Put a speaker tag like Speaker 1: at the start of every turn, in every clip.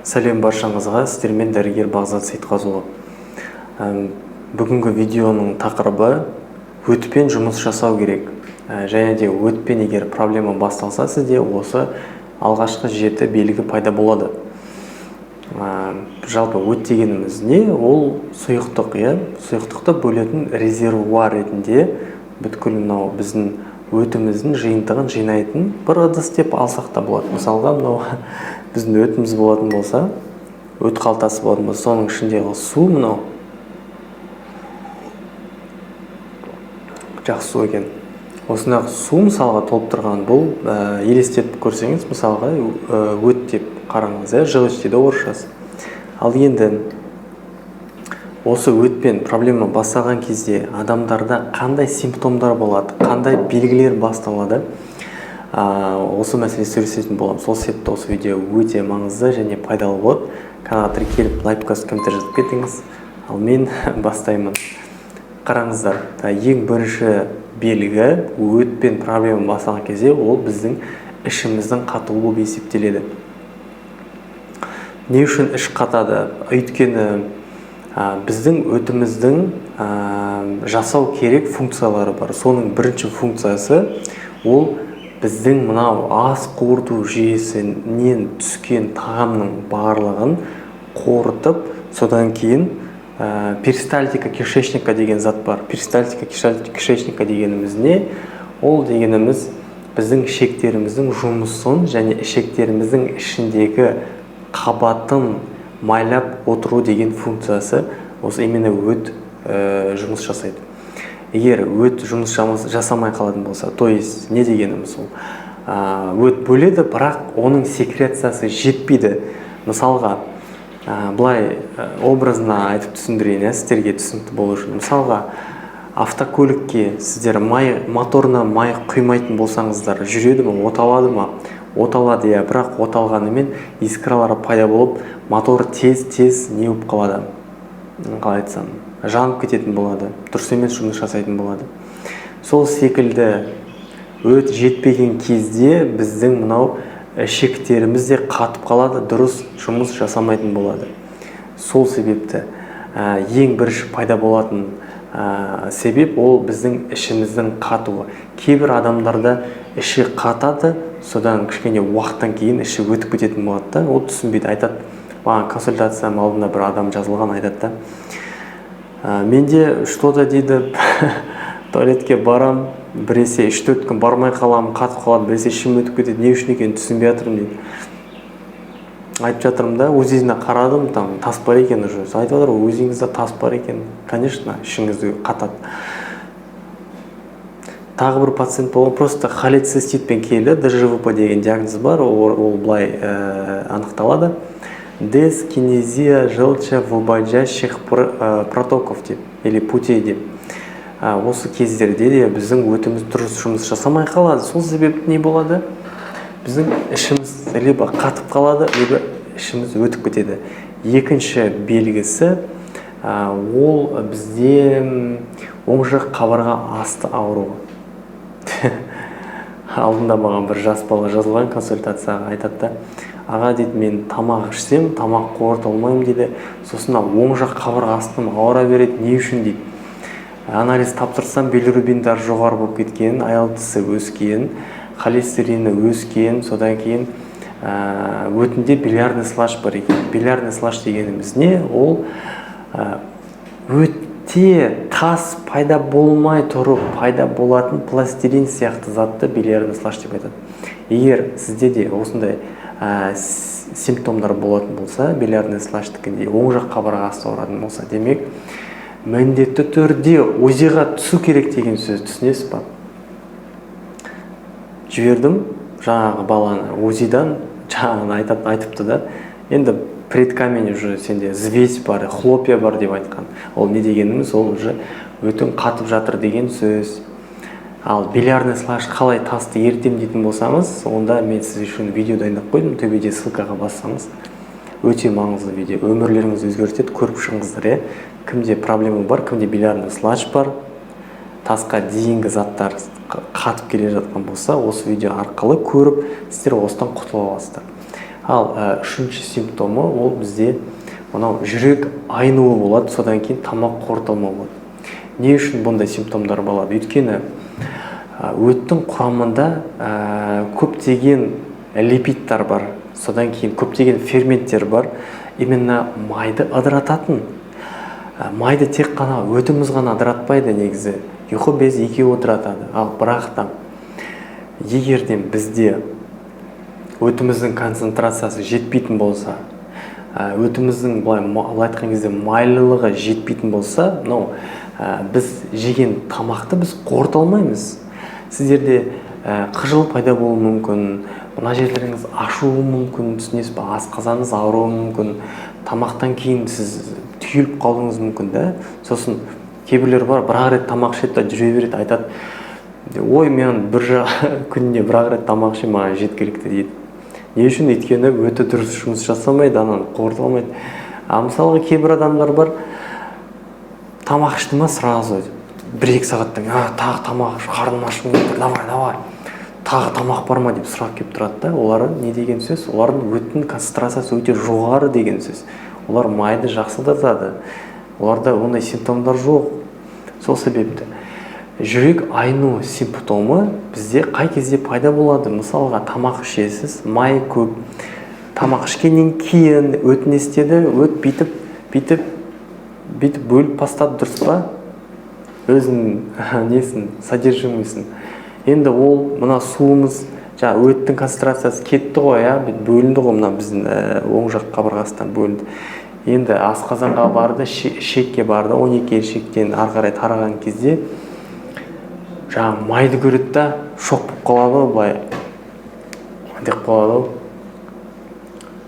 Speaker 1: Сәлем баршаңызға, сіздермен дәрігер Бағзат Сейтқазұлы. Бүгінгі видеоның тақырыбы өтпен жұмыс жасау керек. Және де өтпен егер проблема басталса, сізде осы алғашқы 7 белгі пайда болады. Жалпы өт дегеніміз не? Ол сұйықтық, сұйықтықты бөлетін резервуар ретінде бүткіл мынау біздің өтіміздің жиынтығын жинайтын бір ыдыс деп алсақ та болады. Мысалға, мынау біздің өтіміз болатын болса, өт қалтасы болатын болса, соның ішіндегі су мынау жақсы су екен. Осындағы су мысалға толып тұрған бұл елестетіп көрсеңіз, мысалға өт деп қараңыз, жығыш дейді орысшасы. Ал енді осы өтпен проблема басталған кезде адамдарда қандай симптомдар болады, қандай белгілер басталады, осы мәселе сөйлесетін боламыз. Сол себепті осы видео өте маңызды және пайдалы болады. Каналға тіркеліп, лайк-пост, комментарий жазып кетіңіз. Ал мен бастаймын. Қараңыздар, ең бірінші белгі өтпен проблема басталған кезде ол біздің ішіміздің қатуы болып есептеледі. Не үшін іш қатады? Өйткені біздің өтіміздің жасау керек функциялары бар. Соның бірінші функциясы ол біздің мынау ас қорыту жүйесінен түскен тағамның барлығын қорытып, содан кейін перистальтика кишечника деген зат бар. Перистальтика кишечника дегеніміз не? Ол дегеніміз біздің ішектеріміздің жұмысын және ішектеріміздің ішіндегі қабатын майлап отыру деген функциясы. Осы именно өт жұмыс жасайды. Егер өт жұмыс жасамай қалатын болса, то есть не дегеніміз ол? Өт бөледі, бірақ оның секрециясы жетпейді. Мысалға, бұлай образына айтып түсіндірейін, сіздерге түсінікті болу үшін. Мысалға, автокөлікке сіздер моторына май құймайтын болсаңыздар, жүреді ме, оталады ма? Оталады, бірақ оталғанымен искралары пайда болып, мотор тез не болып қалады. Қалай айтсам, жанып кететін болады, дұрыс емес жұмыс жасайтын болады. Сол секілді өт жетпеген кезде біздің мынау ішектеріміз де қатып қалады, дұрыс жұмыс жасамайтын болады. Сол себепті ең бірінші пайда болатын себеп ол біздің ішіміздің қатуы. Кейбір адамдарда іші қатады, содан кішкене уақыттан кейін іші өтіп кететін болады. Ол түсінбейді, айтады. Маған консультациям алдында бір адам жазылған, айтады. Менде что-то дейді, туалетке барам, біресе 3-4 күн бармай қалам, қатып қалам, біресе ішім өтіп кетеді, не үшін екенін түсінбей жатырмын дейді. Айтып жатырмын да, өзіңізіне қарадым, там тас бар екен уже. Айтып жатыр, өзіңізде тас бар екен. Конечно, ішіңізде қатады. Тағы бір пациент болған, просто холециститпен келді, ДЖВП деген диагноз бар, ол былай анықталады. Дискинезия желчевыводящих протоков деп, или путей деп. Осы кездерде де біздің өтіміз дұрыс жұмыс жасамай қалады. Сол себепті не болады? Біздің ішіміз либо қатып қалады, либо ішіміз өтіп кетеді. Екінші белгісі ол бізде оң жақ қабырға асты ауруы. Алдында маған бір жас бала жазылған консультацияға, айтады: аға дейді, мен тамақ ішсем, тамақ қорытылмаймын дейді. Сосын оң жақ қабырға астым ауыра береді, не үшін дейді. Анализ тапсырсам, билирубиндар жоғары болып кеткен, АЛТ-сы өскен, холестерині өскен, содан кейін өтінде билярный слаж бар екен. Билярный слаж дегеніміз не? Ол өтте тас пайда болмай тұрып, пайда болатын пластилин сияқты затты билярный слаж деп айтады. Егер сізде де осындай симптомдар болатын болса, билярный слаж дегенде оң жақ қабырға асты ауыратын болса, демек міндетті түрде УЗИ-ға түсу керек деген сөз, түсінесіз ба? Жібердім жаңағы баланы УЗИ-дан, жаңағы айтыпты да, енді предкамень уже сенде звесь бар, хлопья бар деп айтқан. Ол не дегеніміз? Ол уже өтің қатып жатыр деген сөз. Ал билярный слаж қалай тасты ертем дейтін болсаңыз, онда мен сіз үшін видео дайындап қойдым, төбеде ссылкаға бассаңыз. Өте маңызды видео, өмірлеріңіз өзгертеді, көріп шығыңыздар. Кімде проблема бар, кімде билярный слаж бар, тасқа дейінгі заттар қатып келе жатқан болса, осы видео арқылы көріп, сіздер осыдан құтыла аласыздар. Ал үшінші симптомы ол бізде мынау жүрек айнуы болады, содан кейін тамақ қорытылмауы болады. Не үшін бұндай симптомдар болады? Өйткені өттің құрамында көптеген липидтар бар, содан кейін көптеген ферменттер бар, именно майды ыдырататын. Майды тек қана өтіміз ғана ыдыратпайды негізі, ұйқы без екеуі ыдыратады. Ал бірақ та егерден бізде өтіміздің концентрациясы жетпейтін болса, өтіміздің былай айтқан кезде майлылығы жетпейтін болса, біз жеген тамақты біз қорыта алмаймыз. Сіздерде қыжыл пайда болуы мүмкін, мына жерлеріңіз ашуы мүмкін, түсінесіз бе, асқазаныңыз ауруы мүмкін, тамақтан кейін сіз түйіліп қалуыңыз мүмкін да. Сосын кейбіреулер бар, бір-ақ рет тамақ ішеді, жүре береді, айтады, ой, мен күніне бір-ақ рет тамақ ішемін, маған жеткілікті дейді. Не үшін? Өйткені өте дұрыс жұмыс жасамайды, ананы қорыта алмайды. Мысалға кейбір адамдар бар, тамақ ішті ма сразу 1-2 сағаттан тағы тамақ, қарным ашып кетті, давай, тағы тамақ бар ма деп сұрап келіп тұрады да. Олар не деген сөз? Олардың өттің концентрациясы өте жоғары деген сөз. Олар майды жақсы ыдыратады. Оларда ондай симптомдар жоқ. Сол себепті жүрек айну симптомы бізде қай кезде пайда болады? Мысалға тамақ ішесіз, май көп, тамақ ішкеннен кейін өт не істеді? Өт бүйтіп бөліп бастады, дұрыс па? Өзінің несін, содержимыйсын. Енді ол мына суымыз, өттің концентрациясы кетті ғой, бөлінді ғой, мына біздің оң жақ қабырғасынан бөлінді. Енді асқазанға барды, шекке барды, 12 шектен ары қарай тараған кезде майды көреді да, шок болып қалады, былай деп қалады,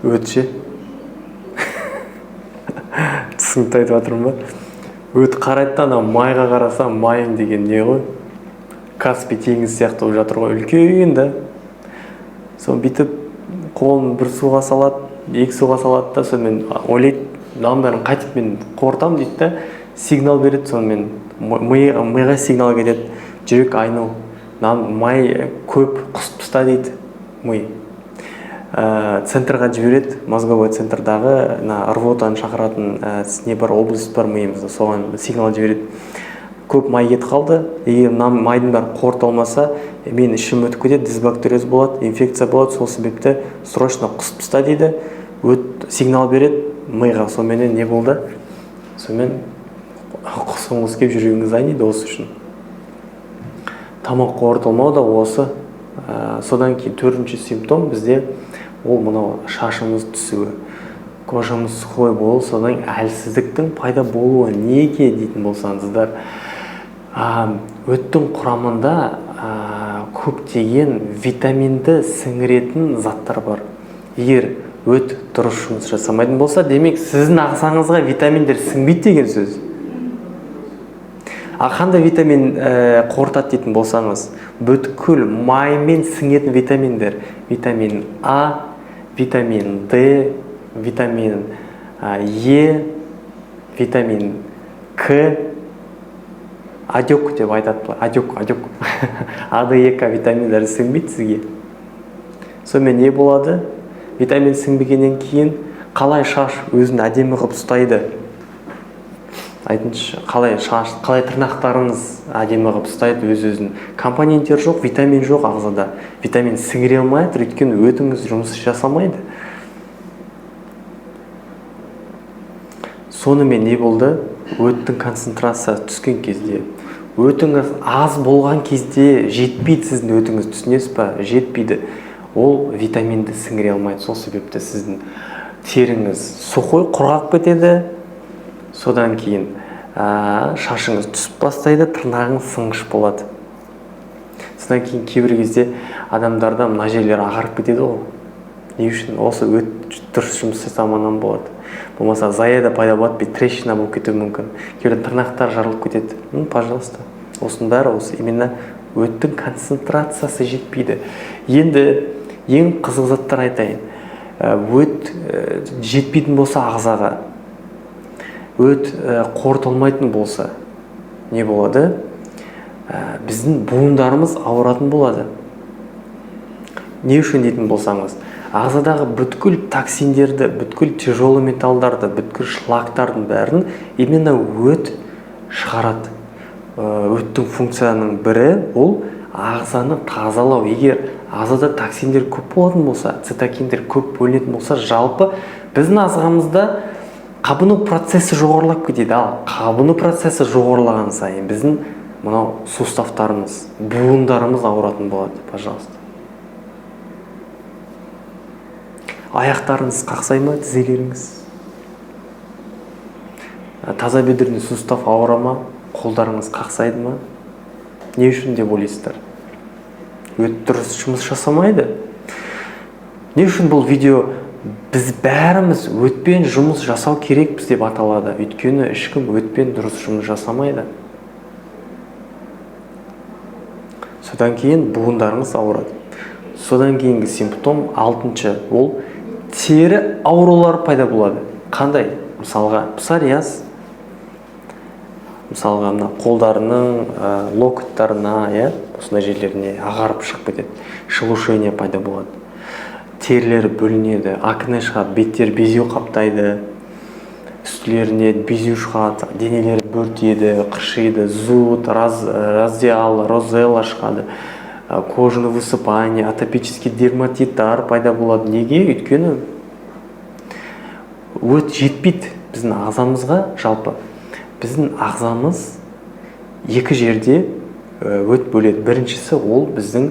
Speaker 1: өтше. Түсінікті айтып жатырмын ба? Өт қарайды да, майға қараса, майың деген не ғой? Каспий теңізі сияқты болып жатыр ғой, үлкен да. Сол бүйтіп қолын бір суға салады, 2 суға салады да, сонымен ойлайды, мынаның бәрін қайтып мен қорытамын дейді да, сигнал береді, сонымен миға сигнал кетеді, жүрек айну, май көп, құсып тұста дейді ми. Центрға жібереді, мозговой центрдағы рвотаны шақыратын не бар, область бар миымызда, соған сигнал жібереді. Көп май кетіп қалды, егер майдың бәрі қорытылмаса, мен ішім өтіп кетеді, дисбактериоз болады, инфекция болады, сол себепті срочно құсып тұста дейді, өт сигнал береді миға, сонымен не болды? Сонымен құсқыңыз келіп жүрегіңіз айниды осы үшін. Тамақ қорытылмау да осы. Содан кейін 4-ші симптом бізде ол мынау шашымыз түсуі, кожамыз сухой болу, содан әлсіздіктің пайда болуы. Неге дейтін болсаңыздар, өттің құрамында көптеген витаминді сіңіретін заттар бар. Егер өт дұрыс жұмыс жасамайтын болса, демек сіздің ағзаңызға витаминдер сіңбейді деген сөз. Қандай витамин қорытады дейтін болсаңыз, бүткіл маймен сіңетін витаминдер: витамин А, витамин Д, витамин Е, витамин К, адек деп айтады, адек. А, Д, Е, К витаминдері сіңбейді сізге. Сонымен не болады? Витамин сіңбегеннен кейін қалай шаш өзін әдемі қылып ұстайды? Айтыңызшы, қалай тырнақтарыңыз әдемі қылып ұстайды өз-өзін? Компоненттер жоқ, витамин жоқ ағзада. Витамин сіңіре алмайды, өйткені өтіңіз жұмыс жасамайды. Сонымен не болды? Өттің концентрациясы түскен кезде, өтіңіз аз болған кезде жетпейді сіздің өтіңіз, түсінесіз ба? Жетпейді. Ол витаминді сіңіре алмайды. Сол себепті сіздің теріңіз сухой, құрғақ кетеді. Содан кейін шашыңыз түсіп бастайды, тырнағыңыз сынғыш болады. Содан кейін кейбір кезде адамдарда мына жерлер ағарып кетеді ғой. Не үшін? Осы өт дұрыс жұмыс жасамағаннан болады. Болмаса заяда пайда болады, трещина болып кетуі мүмкін. Кейбір тырнақтар жарылып кетеді. Пожалуйста. Осының бәрі осы именно өттің концентрациясы жетпейді. Енді ең қызық заттар айтайын. Өт жетпейтін болса ағзаға, өт қорытылмайтын болса не болады? Біздің буындарымыз ауыратын болады. Не үшін дейтін болсаңыз, ағзадағы бүткіл токсиндерді, бүткіл тяжелый металлдарды, бүткіл шлактардың бәрін именно өт шығарады. Өттің функцияның бірі ол ағзаны тазалау. Егер ағзада токсиндер көп болатын болса, цитокиндер көп бөлінетін болса, жалпы біздің ағзамызда қабыну процесі жоғарылап кетеді. Ал қабыну процесі жоғарылаған сайын біздің мынау суставтарымыз, буындарымыз ауыратын болады. Пожалуйста. Аяқтарыңыз қақсай ма, тізелеріңіз? Тазобедренный сустав ауыра ма? Қолдарыңыз қақсайды ма? Не үшін деп ойлайсыздар? Өт дұрыс жұмыс жасамайды. Не үшін бұл видео біз бәріміз өтпен жұмыс жасау керекпіз деп аталады? Өйткені ешкім өтпен дұрыс жұмыс жасамайды. Содан кейін буындарыңыз ауырады. Содан кейінгі симптом 6-шы, ол тері аурулары пайда болады. Қандай? Мысалға псориаз, мысалға мына қолдарының локоттарына, осындай жерлеріне ағарып шығып кетеді. Шелушение пайда болады. Терілері бөлінеді, акне шығады, беттер безеу қаптайды, үстілеріне безеу шығады, денелері бөртеді, қышиды, зуд, раздиал, розелла шығады, кожаны высыпание, атопический дерматиттар пайда болады. Неге? Өйткені өт жетпейді біздің ағзамызға. Жалпы біздің ағзамыз екі жерде өт бөледі. Біріншісі ол біздің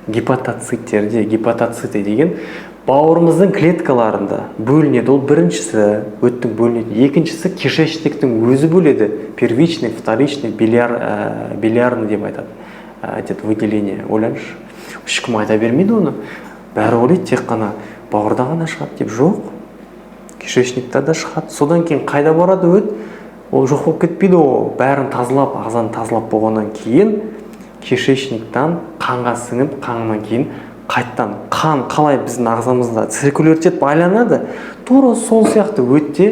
Speaker 1: гепатоциттерде. Гепатоциты деген бауырымыздың клеткаларында бөлінеді. Ол біріншісі өттің бөлінеді. Екіншісі кишечниктің өзі бөледі. Первичный, вторичный, билярный деп айтады. Выделение. Ойлаңызшы. Ешкім айта бермейді оны. Бәрі ойлайды, тек қана бауырда ғана шығады деп. Жоқ. Кишечникта да шығады. Содан кейін қайда барады өт? Ол жоқ болып кетпейді. Бәрін тазалап, ағзаны тазалап болғаннан кейін кишечниктан қанға сіңіп, қаннан кейін қайттан қан қалай біздің ағзамызда циркуляритет байланады, тура сол сияқты өтте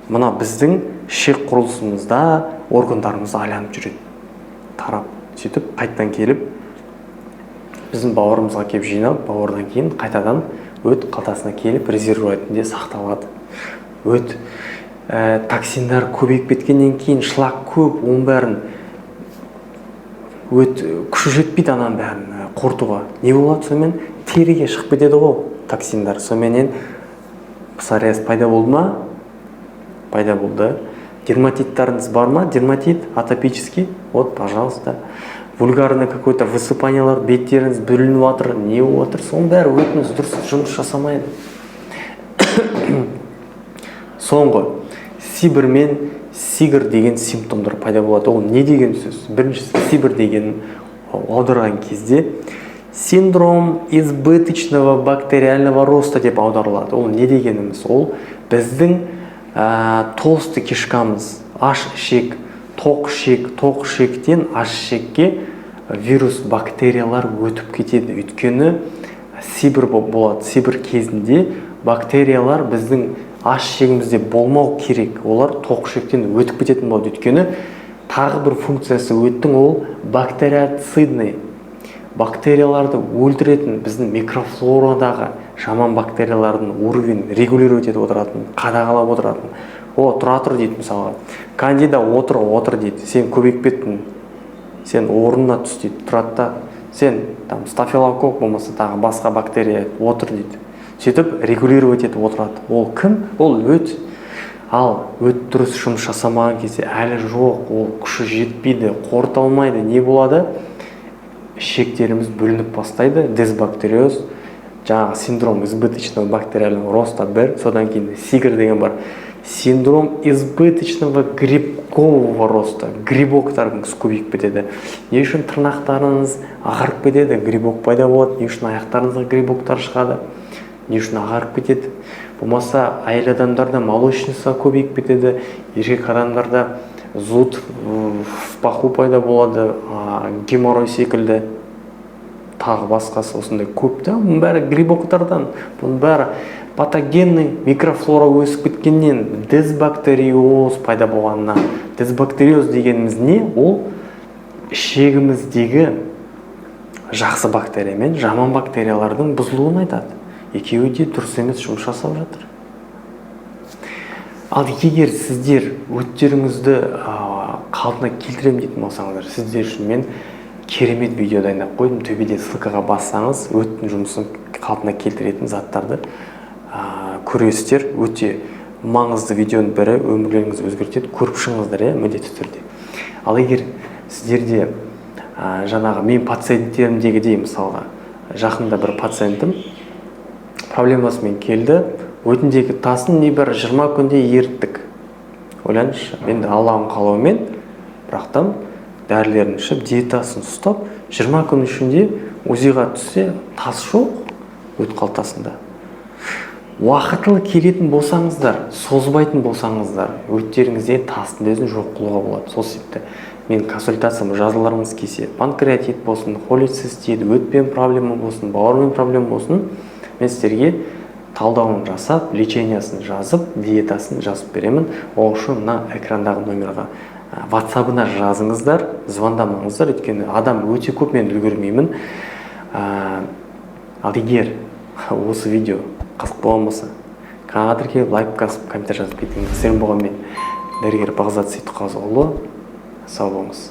Speaker 1: мына біздің ішек құрылысымызда органдарымызда айланып жүреді. Тарап, сөйтіп қайттан келіп біздің бауырымызға келіп жинап, бауырдан кейін қайтадан өт қалтасына келіп резервуар ретінде сақталады. Өт токсиндар көбейіп кеткеннен кейін шлак көп, оның бәрін өт күші жетпейді ананың бәрін қорытуға. Не болады? Сонымен теріге шығып кетеді ғой токсиндар. Сонымен псориаз пайда болды ма? Пайда болды. Дерматиттарыңыз бар ма? Дерматит атопический. Вот, пожалуйста. Вульгарный какой-то высыпаниялар, беттеріңіз бөлініп жатыр, не болып жатыр? Соның бәрі өтіңіз дұрыс жұмыс жасамайды. Соңғы сибір мен сигр деген симптомдар пайда болады. Ол не деген сөз? Біріншісі сибір деген аударған кезде синдром избыточного бактериального роста деп аударылады. Ол не дегеніміз? Ол біздің толсты кишкамыз, аш ішек, тоқ ішектен аш ішекке вирус, бактериялар өтіп кетеді. Өйткені сибір болады. Сибір кезінде бактериялар біздің аш ішегімізде болмау керек. Олар тоқ ішектен өтіп кететін болады. Өйткені тағы бір функциясы өттің, ол бактериоцидный. Бактерияларды өлтіретін, біздің микрофлорадағы жаман бактериялардың уровень регулировать етіп отыратын, қадағалап отыратын. Тұра тұр дейді мысалға. Кандида отыр дейді. Сен көбейіп кеттің. Сен орнына түс дейді. Тұрады да. Сен стафилококк болмаса тағы басқа бактерия отыр дейді. Сөйтіп регулировать етіп отырады. Ол кім? Ол өт. Ал өт дұрыс жұмыс жасамаған кезде әлі жоқ, ол күші жетпейді, қорыта алмайды. Не болады? Ішектеріміз бөлініп бастайды. Дисбактериоз, жаңағы синдром избыточного бактериального роста бір, содан кейін сигр деген бар. Синдром избыточного грибкового роста. Грибоктарыңыз көбейіп кетеді. Не үшін тырнақтарыңыз ағарып кетеді? Грибок пайда болады. Не үшін аяқтарыңызға грибоктар шығады? Не үшін ағарып кетеді? Болмаса әйел адамдарда молочница көбейіп кетеді. Еркек адамдарда зуд в паху пайда болады, геморрой секілді. Тағы басқасы осындай көп та. Бұның бәрі грибоктардан. Бұның бәрі патогенный микрофлора өсіп кеткеннен, дисбактериоз пайда болғаннан. Дисбактериоз дегеніміз не? Ол ішегіміздегі жақсы бактерия мен жаман бактериялардың бұзылуын айтады. екеуі де дұрыс емес жұмыс жасап жатыр. Ал егер сіздер өттеріңізді қалпына келтірем дейтін болсаңыздар, сіздер үшін мен керемет видео дайындап қойдым. Төбеде ссылкаға бассаңыз, өттің жұмысын қалпына келтіретін заттарды көресіздер. Өте маңызды видеоның бірі, өмірлеріңізді өзгертеді, көріп шығыңыздар, міндетті түрде. Ал егер сіздерде жаңағы мен пациенттерімдегідей, мысалға жақында бір пациентім проблемасымен келді, өтіндегі тасын небәрі 20 күнде еріттік. Ойлаңызшы, мен Алланың қалауымен бірақтан дәрілерін ішіп, диетасын ұстап, 20 күн ішінде УЗИ-ға түссе, тас жоқ өт қалтасында. Уақытылы келетін болсаңыздар, созбайтын болсаңыздар, өттеріңізде тастың өзін жоқ қылуға болады. Сол себепті мен консультациямды жазыларыңыз келсе, панкреатит болсын, холецистит, өтпен проблема болсын, бауырмен проблема болсын, мен сіздерге талдауын жасап, лечениясын жазып, диетасын жазып беремін. Ол үшін мына экрандағы номерға WhatsApp-ына жазыңыздар, звондамаңыздар, өйткені адам өте көп, мен үлгермеймін. Ал егер осы видео қызық болған болса, каналға тіркеліп, лайк басып, комментарий жазып кетіңіз. Сіздермен болған мен дәрігер Бағзат Сейтқазыұлы. Сау болыңыз.